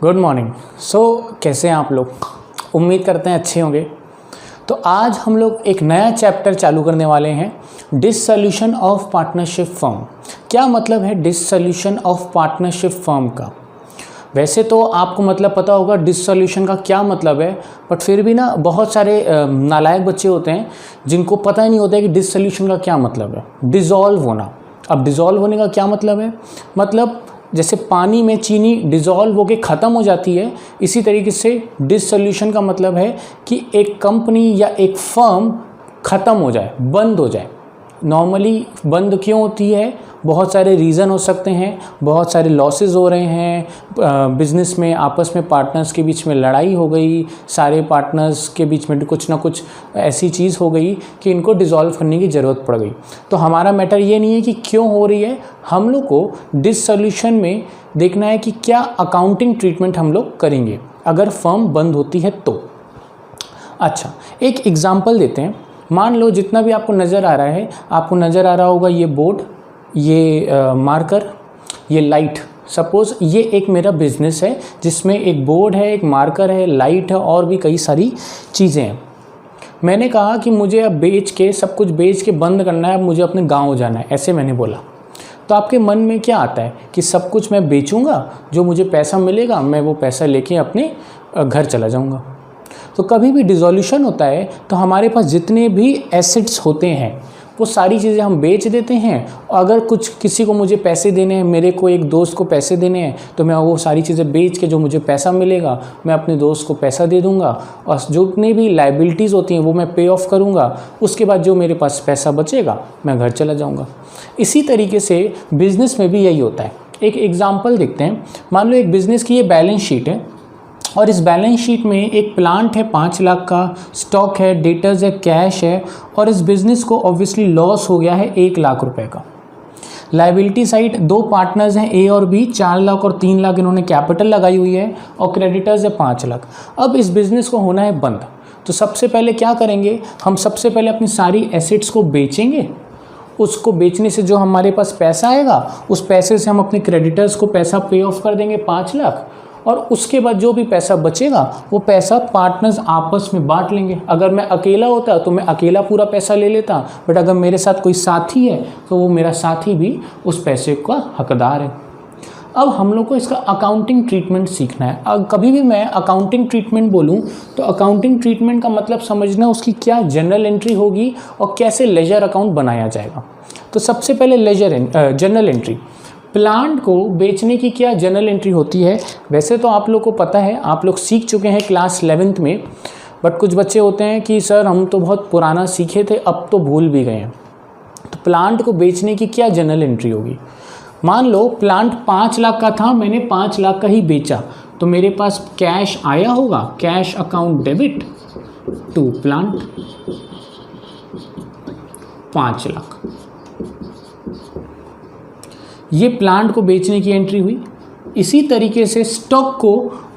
Good morning. कैसे हैं आप लोग? उम्मीद करते हैं अच्छे होंगे। तो आज हम लोग एक नया चैप्टर चालू करने वाले हैं, डिसोल्यूशन ऑफ पार्टनरशिप फर्म। क्या मतलब है डिसोल्यूशन ऑफ पार्टनरशिप फर्म का? वैसे तो आपको मतलब पता होगा डिसोल्यूशन का क्या मतलब है, बट फिर भी ना बहुत सारे नालायक बच्चे होते हैं जिनको पता ही नहीं होता है कि डिसोल्यूशन का क्या मतलब है। डिज़ोल्व होना। अब डिज़ोल्व होने का क्या मतलब है? मतलब जैसे पानी में चीनी डिज़ोल्व होकर ख़त्म हो जाती है, इसी तरीके से डिसोल्यूशन का मतलब है कि एक कंपनी या एक फर्म ख़त्म हो जाए, बंद हो जाए। नॉर्मली बंद क्यों होती है? बहुत सारे रीज़न हो सकते हैं, बहुत सारे लॉसेस हो रहे हैं, बिज़नेस में आपस में पार्टनर्स के बीच में लड़ाई हो गई, सारे पार्टनर्स के बीच में कुछ ना कुछ ऐसी चीज़ हो गई कि इनको डिज़ोल्व करने की ज़रूरत पड़ गई। तो हमारा मैटर ये नहीं है कि क्यों हो रही है, हम लोग को डिसोल्यूशन में देखना है कि क्या अकाउंटिंग ट्रीटमेंट हम लोग करेंगे अगर फर्म बंद होती है तो। अच्छा, एक एग्ज़ाम्पल देते हैं। मान लो जितना भी आपको नज़र आ रहा है, आपको नज़र आ रहा होगा ये बोर्ड, ये मार्कर, ये लाइट। सपोज़ ये एक मेरा बिज़नेस है जिसमें एक बोर्ड है, एक मार्कर है, लाइट है और भी कई सारी चीज़ें हैं। मैंने कहा कि मुझे अब बेच के सब कुछ बेच के बंद करना है, अब मुझे अपने गांव जाना है, ऐसे मैंने बोला। तो आपके मन में क्या आता है कि सब कुछ मैं बेचूंगा, जो मुझे पैसा मिलेगा मैं वो पैसा लेके अपने घर चला जाऊंगा। तो कभी भी डिसोल्यूशन होता है तो हमारे पास जितने भी एसेट्स होते हैं वो सारी चीज़ें हम बेच देते हैं। अगर कुछ किसी को मुझे पैसे देने हैं, मेरे को एक दोस्त को पैसे देने हैं, तो मैं वो सारी चीज़ें बेच के जो मुझे पैसा मिलेगा मैं अपने दोस्त को पैसा दे दूंगा, और जितनी भी लाइबिलिटीज़ होती हैं वो मैं पे ऑफ करूंगा। उसके बाद जो मेरे पास पैसा बचेगा मैं घर चला जाऊंगा। इसी तरीके से बिज़नेस में भी यही होता है। एक एग्ज़ाम्पल देखते हैं। मान लो एक बिज़नेस की ये बैलेंस शीट है और इस बैलेंस शीट में एक प्लांट है 5 लाख का, स्टॉक है, डेटर्स है, कैश है, और इस बिज़नेस को ऑब्वियसली लॉस हो गया है 1 लाख रुपए का। लाइबिलिटी साइड 2 पार्टनर्स हैं ए और बी, 4 लाख और 3 लाख इन्होंने कैपिटल लगाई हुई है, और क्रेडिटर्स है 5 लाख। अब इस बिज़नेस को होना है बंद। तो सबसे पहले क्या करेंगे हम? सबसे पहले अपनी सारी एसेट्स को बेचेंगे। उसको बेचने से जो हमारे पास पैसा आएगा उस पैसे से हम अपने क्रेडिटर्स को पैसा पे ऑफ कर देंगे 5 लाख, और उसके बाद जो भी पैसा बचेगा वो पैसा पार्टनर्स आपस में बांट लेंगे। अगर मैं अकेला होता तो मैं अकेला पूरा पैसा ले लेता, बट अगर मेरे साथ कोई साथी है तो वो मेरा साथी भी उस पैसे का हकदार है। अब हम लोग को इसका अकाउंटिंग ट्रीटमेंट सीखना है। अब कभी भी मैं अकाउंटिंग ट्रीटमेंट बोलूं तो अकाउंटिंग ट्रीटमेंट का मतलब समझना उसकी क्या जनरल एंट्री होगी और कैसे लेजर अकाउंट बनाया जाएगा। तो सबसे पहले जनरल एंट्री। प्लांट को बेचने की क्या जनरल एंट्री होती है? वैसे तो आप लोग को पता है, आप लोग सीख चुके हैं क्लास 11th में, बट कुछ बच्चे होते हैं कि सर हम तो बहुत पुराना सीखे थे, अब तो भूल भी गए हैं। तो प्लांट को बेचने की क्या जनरल एंट्री होगी? मान लो प्लांट 5 लाख का था, मैंने 5 लाख का ही बेचा, तो मेरे पास कैश आया होगा, cash account debit to plant 5 lakh. ये प्लांट को बेचने की एंट्री हुई। इसी तरीके से स्टॉक को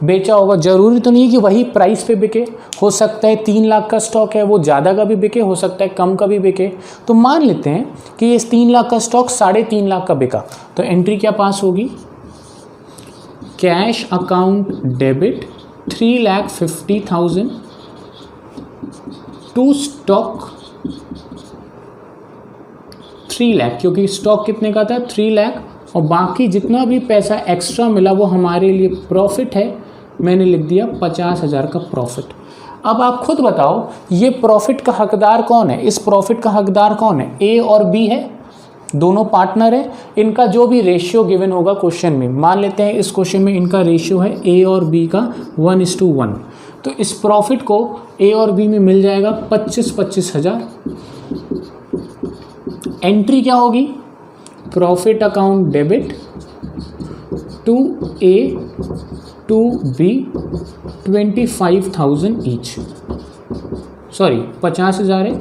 बेचा होगा। ज़रूरी तो नहीं है कि वही प्राइस पे बिके, हो सकता है 3 लाख का स्टॉक है वो ज़्यादा का भी बिके, हो सकता है कम का भी बिके। तो मान लेते हैं कि ये 3 लाख का स्टॉक 3.5 लाख का बिका, तो एंट्री क्या पास होगी? Cash account debit 3,50,000 to stock 3 lakh, क्योंकि स्टॉक कितने का था? 3 लाख, और बाकी जितना भी पैसा एक्स्ट्रा मिला वो हमारे लिए प्रॉफिट है। मैंने लिख दिया 50,000 का प्रॉफिट। अब आप खुद बताओ ये प्रॉफिट का हकदार कौन है? इस प्रॉफिट का हकदार कौन है? ए और बी है, दोनों पार्टनर है। इनका जो भी रेशियो गिवन होगा क्वेश्चन में, मान लेते हैं इस क्वेश्चन में इनका रेशियो है ए और बी का 1:1, तो इस प्रॉफिट को ए और बी में मिल जाएगा 25,000। एंट्री क्या होगी? Profit account debit to A to B 25,000 each. Sorry 50,000 है,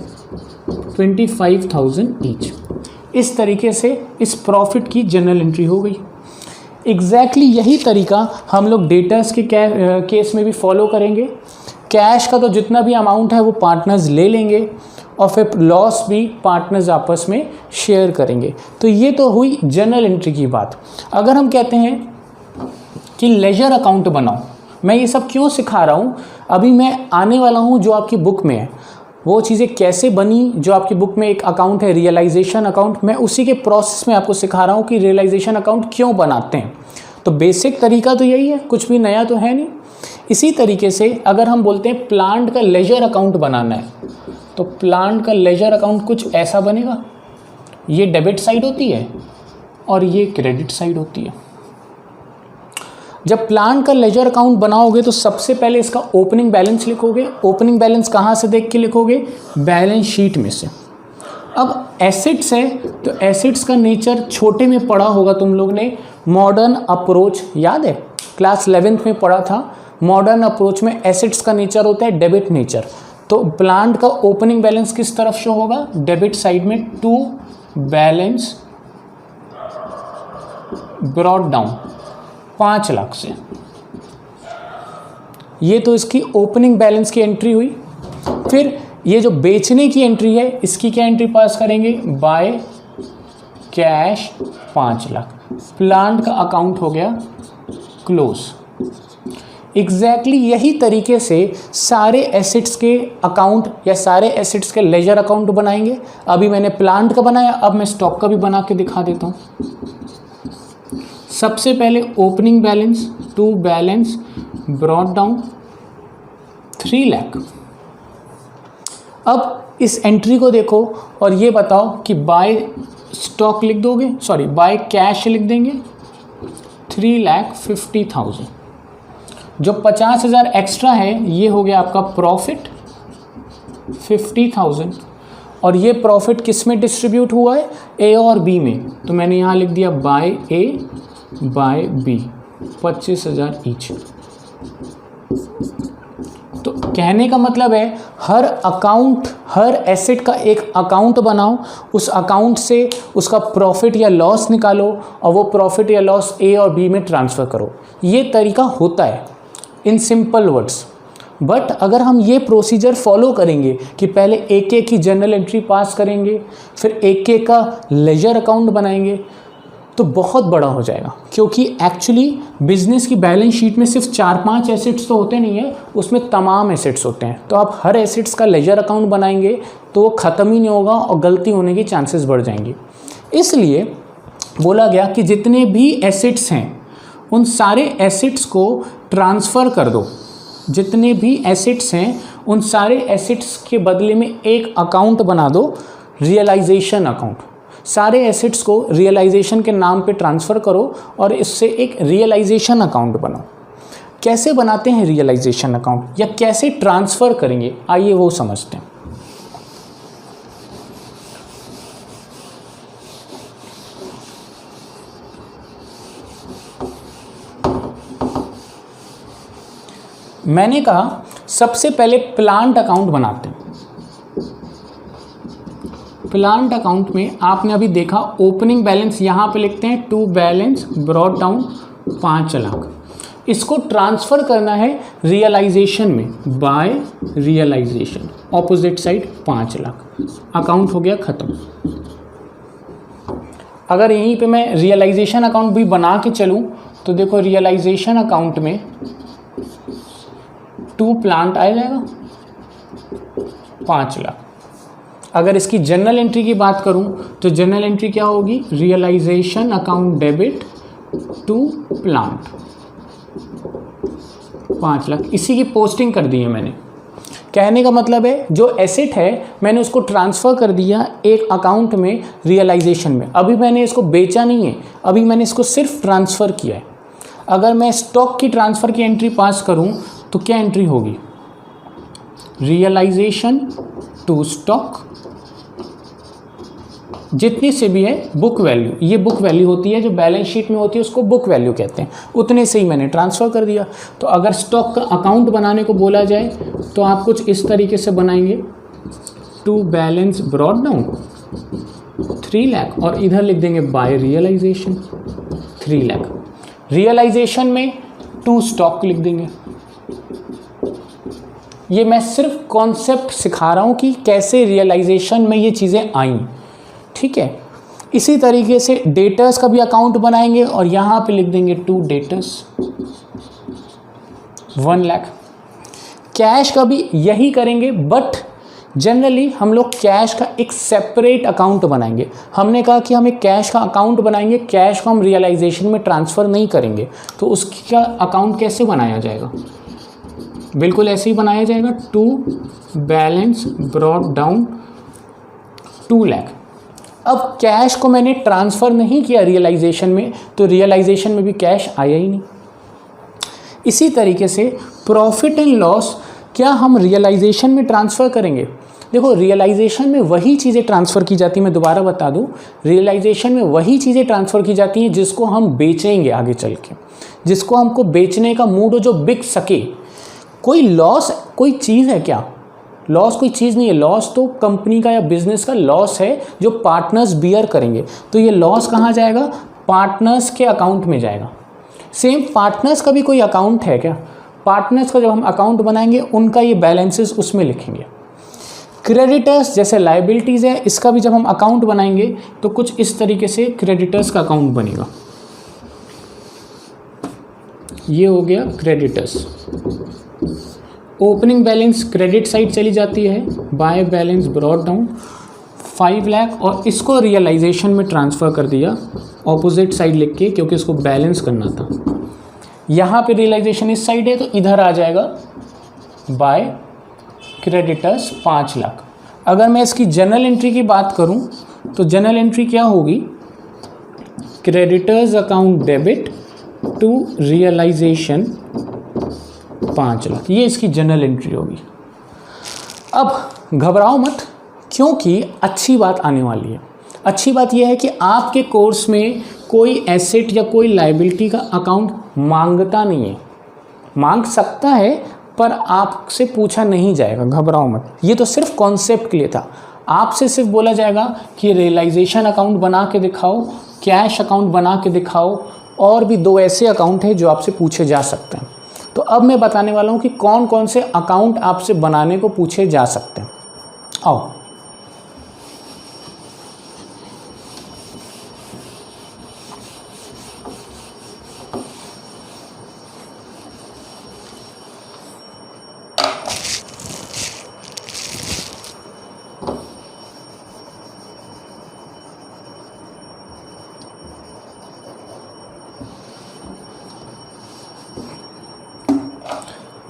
25,000 ईच। इस तरीके से इस प्रॉफिट की जनरल एंट्री हो गई। एग्जैक्टली यही तरीका हम लोग डेटर्स के केस में भी फॉलो करेंगे। कैश का तो जितना भी अमाउंट है वो पार्टनर्स ले लेंगे, और फिर लॉस भी पार्टनर्स आपस में शेयर करेंगे। तो ये तो हुई जनरल एंट्री की बात। अगर हम कहते हैं कि लेजर अकाउंट बनाओ। मैं ये सब क्यों सिखा रहा हूँ, अभी मैं आने वाला हूँ जो आपकी बुक में है वो चीज़ें कैसे बनी। जो आपकी बुक में एक अकाउंट है रियलाइजेशन अकाउंट, मैं उसी के प्रोसेस में आपको सिखा रहा हूँ कि रियलाइजेशन अकाउंट क्यों बनाते हैं। तो बेसिक तरीका तो यही है, कुछ भी नया तो है नहीं। इसी तरीके से अगर हम बोलते हैं प्लांट का लेजर अकाउंट बनाना है, तो प्लांट का लेजर अकाउंट कुछ ऐसा बनेगा। ये डेबिट साइड होती है और ये क्रेडिट साइड होती है। जब प्लांट का लेजर अकाउंट बनाओगे तो सबसे पहले इसका ओपनिंग बैलेंस लिखोगे। ओपनिंग बैलेंस कहाँ से देख के लिखोगे? बैलेंस शीट में से। अब एसेट्स है तो एसेट्स का नेचर छोटे में पढ़ा होगा तुम लोग ने, मॉडर्न अप्रोच याद है, क्लास 11th में पढ़ा था। मॉडर्न अप्रोच में एसेट्स का नेचर होता है डेबिट नेचर। तो प्लांट का ओपनिंग बैलेंस किस तरफ शो होगा? डेबिट साइड में, to balance brought down 5 lakh से। ये तो इसकी ओपनिंग बैलेंस की एंट्री हुई। फिर ये जो बेचने की एंट्री है इसकी क्या एंट्री पास करेंगे? By cash 5 lakh. प्लांट का अकाउंट हो गया क्लोज। एग्जैक्टली यही तरीके से सारे एसेट्स के अकाउंट या सारे एसेट्स के लेजर अकाउंट बनाएंगे। अभी मैंने प्लांट का बनाया, अब मैं स्टॉक का भी बना के दिखा देता हूँ। सबसे पहले opening balance, to balance brought down 3 lakh. अब इस एंट्री को देखो और ये बताओ कि बाय स्टॉक लिख दोगे, सॉरी बाय कैश लिख देंगे 3,50,000। जो 50,000 एक्स्ट्रा है ये हो गया आपका प्रॉफिट 50,000। और ये प्रॉफिट किस में डिस्ट्रीब्यूट हुआ है? ए और बी में। तो मैंने यहाँ लिख दिया बाय ए बाय बी 25,000 ईच। तो कहने का मतलब है हर अकाउंट, हर एसेट का एक अकाउंट बनाओ, उस अकाउंट से उसका प्रॉफिट या लॉस निकालो और वो प्रॉफिट या लॉस ए और बी में ट्रांसफ़र करो। ये तरीका होता है इन सिंपल वर्ड्स। बट अगर हम ये प्रोसीजर फॉलो करेंगे कि पहले एक एक की जनरल एंट्री पास करेंगे, फिर एक एक का लेजर अकाउंट बनाएंगे, तो बहुत बड़ा हो जाएगा। क्योंकि एक्चुअली बिजनेस की बैलेंस शीट में सिर्फ 4-5 एसेट्स तो होते नहीं है, उसमें तमाम एसेट्स होते हैं। तो आप हर एसेट्स का लेजर अकाउंट बनाएंगे तो वो ख़त्म ही नहीं होगा और गलती होने की चांसेस बढ़ जाएंगे। इसलिए बोला गया कि जितने भी एसेट्स हैं उन सारे एसेट्स को ट्रांसफ़र कर दो। जितने भी एसेट्स हैं उन सारे एसेट्स के बदले में एक अकाउंट बना दो, रियलाइजेशन अकाउंट। सारे एसेट्स को रियलाइजेशन के नाम पे ट्रांसफ़र करो और इससे एक रियलाइजेशन अकाउंट बनाओ। कैसे बनाते हैं रियलाइजेशन अकाउंट या कैसे ट्रांसफ़र करेंगे, आइए वो समझते हैं। मैंने कहा सबसे पहले प्लांट अकाउंट बनाते हैं। प्लांट अकाउंट में आपने अभी देखा ओपनिंग बैलेंस यहाँ पे लिखते हैं, to balance brought down 5 lakh. इसको ट्रांसफ़र करना है रियलाइजेशन में, by realisation opposite side 5 lakh. Account हो गया ख़त्म। अगर यहीं पे मैं रियलाइजेशन अकाउंट भी बना के चलूँ तो देखो रियलाइजेशन अकाउंट में 2 प्लांट आ जाएगा 5 लाख। अगर इसकी जनरल एंट्री की बात करूं तो जनरल एंट्री क्या होगी? Realisation account debit 2 plant 5 lakh. इसी की पोस्टिंग कर दी है मैंने। कहने का मतलब है जो एसेट है मैंने उसको ट्रांसफ़र कर दिया एक अकाउंट में रियलाइजेशन में। अभी मैंने इसको बेचा नहीं है, अभी मैंने इसको सिर्फ ट्रांसफ़र किया है। अगर मैं स्टॉक की ट्रांसफ़र की एंट्री पास करूं तो क्या एंट्री होगी? रियलाइजेशन टू स्टॉक, जितनी से भी है बुक वैल्यू, ये बुक वैल्यू होती है जो बैलेंस शीट में होती है, उसको बुक वैल्यू कहते हैं। उतने से ही मैंने ट्रांसफ़र कर दिया। तो अगर स्टॉक का अकाउंट बनाने को बोला जाए तो आप कुछ इस तरीके से बनाएंगे, to balance brought down 3 lakh और इधर लिख देंगे बाय रियलाइजेशन 3 लाख। रियलाइजेशन में 2 स्टॉक लिख देंगे। ये मैं सिर्फ कॉन्सेप्ट सिखा रहा हूँ कि कैसे रियलाइजेशन में ये चीज़ें आईं, ठीक है। इसी तरीके से डेटर्स का भी अकाउंट बनाएंगे और यहाँ पे लिख देंगे टू डेटर्स 1 लाख। कैश का भी यही करेंगे, बट जनरली हम लोग कैश का एक सेपरेट अकाउंट बनाएंगे। हमने कहा कि हम एक कैश का अकाउंट बनाएंगे, कैश को हम रियलाइजेशन में ट्रांसफ़र नहीं करेंगे। तो उसका अकाउंट कैसे बनाया जाएगा? बिल्कुल ऐसे ही बनाया जाएगा, to balance brought down 2 lakh. अब कैश को मैंने ट्रांसफ़र नहीं किया रियलाइजेशन में, तो रियलाइजेशन में भी कैश आया ही नहीं। इसी तरीके से प्रॉफिट एंड लॉस क्या हम रियलाइजेशन में ट्रांसफ़र करेंगे? देखो, रियलाइजेशन में वही चीज़ें ट्रांसफ़र की जाती हैं, मैं दोबारा बता दूं, रियलाइजेशन में वही चीज़ें ट्रांसफ़र की जाती हैं जिसको हम बेचेंगे आगे चल के, जिसको हमको बेचने का मूड हो, जो बिक सके। कोई लॉस कोई चीज़ है क्या? लॉस कोई चीज़ नहीं है। लॉस तो कंपनी का या बिजनेस का लॉस है जो पार्टनर्स बियर करेंगे। तो ये लॉस कहाँ जाएगा? पार्टनर्स के अकाउंट में जाएगा। सेम पार्टनर्स का भी कोई अकाउंट है क्या? पार्टनर्स का जब हम अकाउंट बनाएंगे उनका ये बैलेंसेस उसमें लिखेंगे। क्रेडिटर्स जैसे लायबिलिटीज़ है, इसका भी जब हम अकाउंट बनाएंगे तो कुछ इस तरीके से क्रेडिटर्स का अकाउंट बनेगा। ये हो गया creditors. Opening balance credit side चली जाती है, by balance brought down 5 lakh, और इसको रियलाइजेशन में ट्रांसफ़र कर दिया ऑपोजिट साइड लिख के, क्योंकि इसको बैलेंस करना था। यहाँ पे रियलाइजेशन इस साइड है तो इधर आ जाएगा बाय क्रेडिटर्स 5 लाख। अगर मैं इसकी जनरल एंट्री की बात करूँ तो जनरल एंट्री क्या होगी? Creditors account debit to realisation 5 lakh, ये इसकी जनरल एंट्री होगी। अब घबराओ मत, क्योंकि अच्छी बात आने वाली है। अच्छी बात यह है कि आपके कोर्स में कोई एसेट या कोई लायबिलिटी का अकाउंट मांगता नहीं है। मांग सकता है पर आपसे पूछा नहीं जाएगा, घबराओ मत। ये तो सिर्फ कॉन्सेप्ट के लिए था। आपसे सिर्फ बोला जाएगा कि रियलाइजेशन अकाउंट बना के दिखाओ, कैश अकाउंट बना के दिखाओ, और भी 2 ऐसे अकाउंट हैं जो आपसे पूछे जा सकते हैं। तो अब मैं बताने वाला हूँ कि कौन कौन से अकाउंट आपसे बनाने को पूछे जा सकते हैं। आओ,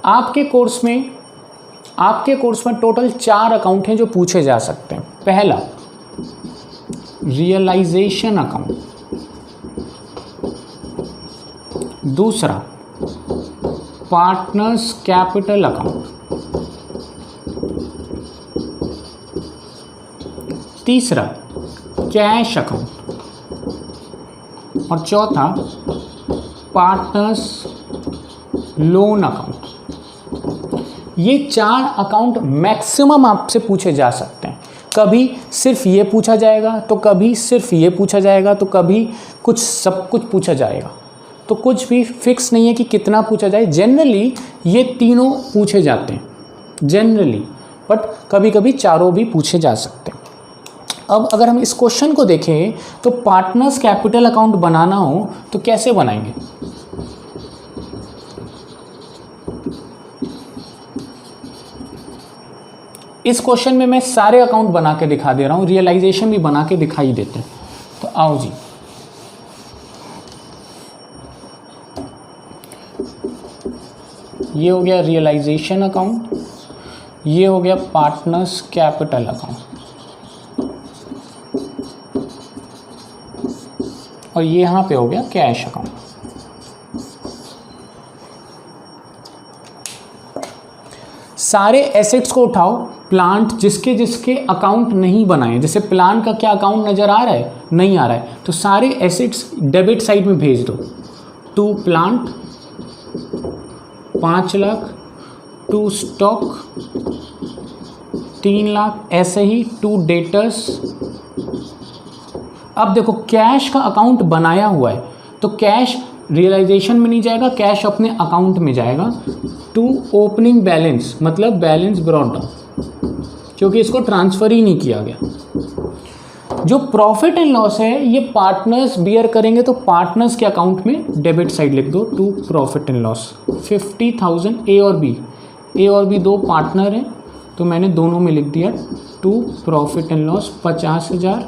आपके कोर्स में टोटल 4 अकाउंट हैं जो पूछे जा सकते हैं। पहला, रियलाइजेशन अकाउंट। दूसरा, पार्टनर्स कैपिटल अकाउंट। तीसरा, कैश अकाउंट। और चौथा, पार्टनर्स लोन अकाउंट। ये 4 अकाउंट मैक्सिमम आपसे पूछे जा सकते हैं। कभी सिर्फ ये पूछा जाएगा, तो कभी सिर्फ ये पूछा जाएगा, तो कभी कुछ सब कुछ पूछा जाएगा। तो कुछ भी फिक्स नहीं है कि कितना पूछा जाए। जनरली ये तीनों पूछे जाते हैं जनरली, बट कभी कभी चारों भी पूछे जा सकते हैं। अब अगर हम इस क्वेश्चन को देखें तो पार्टनर्स कैपिटल अकाउंट बनाना हो तो कैसे बनाएंगे? इस क्वेश्चन में मैं सारे अकाउंट बना के दिखा दे रहा हूँ, रियलाइजेशन भी बना के दिखाई देते हैं। तो आओ जी, ये हो गया रियलाइजेशन अकाउंट, ये हो गया पार्टनर्स कैपिटल अकाउंट, और ये यहाँ पे हो गया कैश अकाउंट। सारे एसेट्स को उठाओ, प्लांट जिसके जिसके अकाउंट नहीं बनाए, जैसे प्लांट का क्या अकाउंट नज़र आ रहा है? नहीं आ रहा है, तो सारे एसेट्स डेबिट साइड में भेज दो। To plant 5 lakh, to stock 3 lakh, ऐसे ही टू डेटर्स। अब देखो, कैश का अकाउंट बनाया हुआ है तो कैश रियलाइजेशन में नहीं जाएगा, कैश अपने अकाउंट में जाएगा। टू ओपनिंग बैलेंस मतलब बैलेंस ब्रॉट डाउन, क्योंकि इसको ट्रांसफ़र ही नहीं किया गया। जो प्रॉफिट एंड लॉस है ये पार्टनर्स बियर करेंगे, तो पार्टनर्स के अकाउंट में डेबिट साइड लिख दो टू प्रॉफिट एंड लॉस। 50,000 ए और बी दो पार्टनर हैं, तो मैंने दोनों में लिख दिया टू प्रॉफिट एंड लॉस 50,000।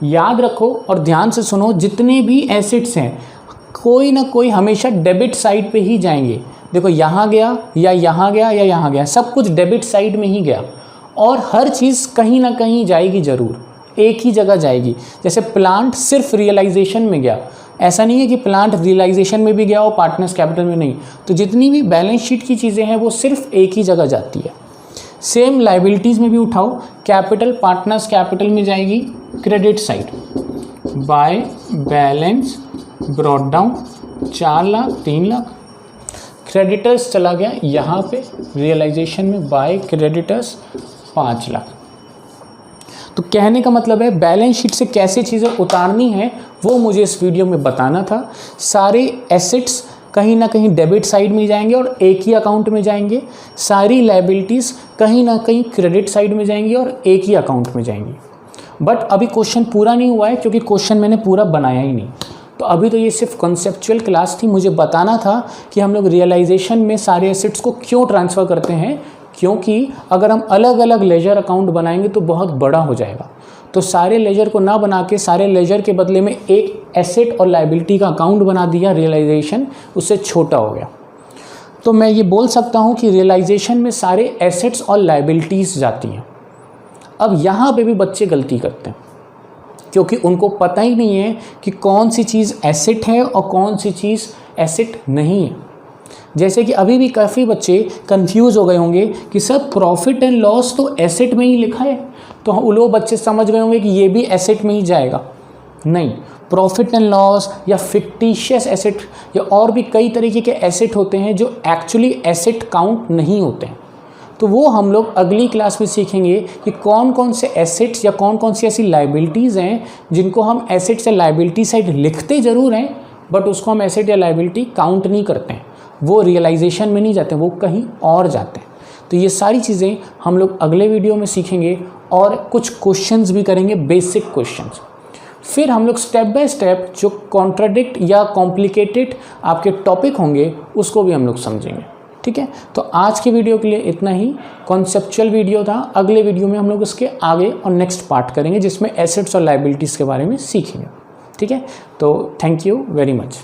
याद रखो और ध्यान से सुनो, जितने भी एसेट्स हैं कोई ना कोई हमेशा डेबिट साइड पे ही जाएंगे। देखो यहाँ गया या यहाँ गया या यहाँ गया, सब कुछ डेबिट साइड में ही गया, और हर चीज़ कहीं ना कहीं जाएगी ज़रूर, एक ही जगह जाएगी। जैसे प्लांट सिर्फ रियलाइजेशन में गया, ऐसा नहीं है कि प्लांट रियलाइजेशन में भी गया और पार्टनर्स कैपिटल में नहीं। तो जितनी भी बैलेंस शीट की चीज़ें हैं वो सिर्फ एक ही जगह जाती है। सेम लाइबिलिटीज़ में भी उठाओ, कैपिटल पार्टनर्स कैपिटल में जाएगी credit side, by balance brought down 4 lakh 3 lakh. Creditors चला गया यहाँ पे रियलाइजेशन में, बाय क्रेडिटर्स 5 लाख। तो कहने का मतलब है बैलेंस शीट से कैसे चीज़ें उतारनी है वो मुझे इस वीडियो में बताना था। सारे एसेट्स कहीं ना कहीं डेबिट साइड में जाएंगे और एक ही अकाउंट में जाएंगे, सारी लायबिलिटीज़ कहीं ना कहीं क्रेडिट साइड में जाएंगी और एक ही अकाउंट में जाएंगी। बट अभी क्वेश्चन पूरा नहीं हुआ है क्योंकि क्वेश्चन मैंने पूरा बनाया ही नहीं। तो अभी तो ये सिर्फ कॉन्सेप्चुअल क्लास थी, मुझे बताना था कि हम लोग रियलाइजेशन में सारे एसेट्स को क्यों ट्रांसफ़र करते हैं, क्योंकि अगर हम अलग अलग लेजर अकाउंट बनाएंगे तो बहुत बड़ा हो जाएगा। तो सारे लेजर को ना बना के सारे लेजर के बदले में एक एसेट और लायबिलिटी का अकाउंट बना दिया, रियलाइजेशन उससे छोटा हो गया। तो मैं ये बोल सकता हूँ कि रियलाइजेशन में सारे एसेट्स और लायबिलिटीज़ जाती हैं। अब यहाँ पे भी बच्चे गलती करते हैं क्योंकि उनको पता ही नहीं है कि कौन सी चीज़ एसेट है और कौन सी चीज़ एसेट नहीं है। जैसे कि अभी भी काफ़ी बच्चे कंफ्यूज हो गए होंगे कि सर प्रॉफिट एंड लॉस तो एसेट में ही लिखा है, तो वो लोग बच्चे समझ गए होंगे कि ये भी एसेट में ही जाएगा। नहीं, प्रॉफिट एंड लॉस या फिक्टिशियस एसेट या और भी कई तरीके के एसेट होते हैं जो एक्चुअली एसेट काउंट नहीं होते हैं। तो वो हम लोग अगली क्लास में सीखेंगे कि कौन कौन से एसेट्स या कौन कौन सी ऐसी लायबिलिटीज़ हैं जिनको हम एसेट्स या लायबिलिटी साइड लिखते ज़रूर हैं बट उसको हम एसेट या लायबिलिटी काउंट नहीं करते हैं, वो रियलाइजेशन में नहीं जाते, वो कहीं और जाते हैं। तो ये सारी चीज़ें हम लोग अगले वीडियो में सीखेंगे और कुछ क्वेश्चंस भी करेंगे, बेसिक क्वेश्चंस। फिर हम लोग स्टेप बाय स्टेप जो कॉन्ट्राडिक्ट या कॉम्प्लिकेटेड आपके टॉपिक होंगे उसको भी हम लोग समझेंगे। ठीक है, तो आज के वीडियो के लिए इतना ही, कॉन्सेप्चुअल वीडियो था। अगले वीडियो में हम लोग इसके आगे और नेक्स्ट पार्ट करेंगे जिसमें एसेट्स और लायबिलिटीज़ के बारे में सीखेंगे। ठीक है, तो थैंक यू वेरी मच।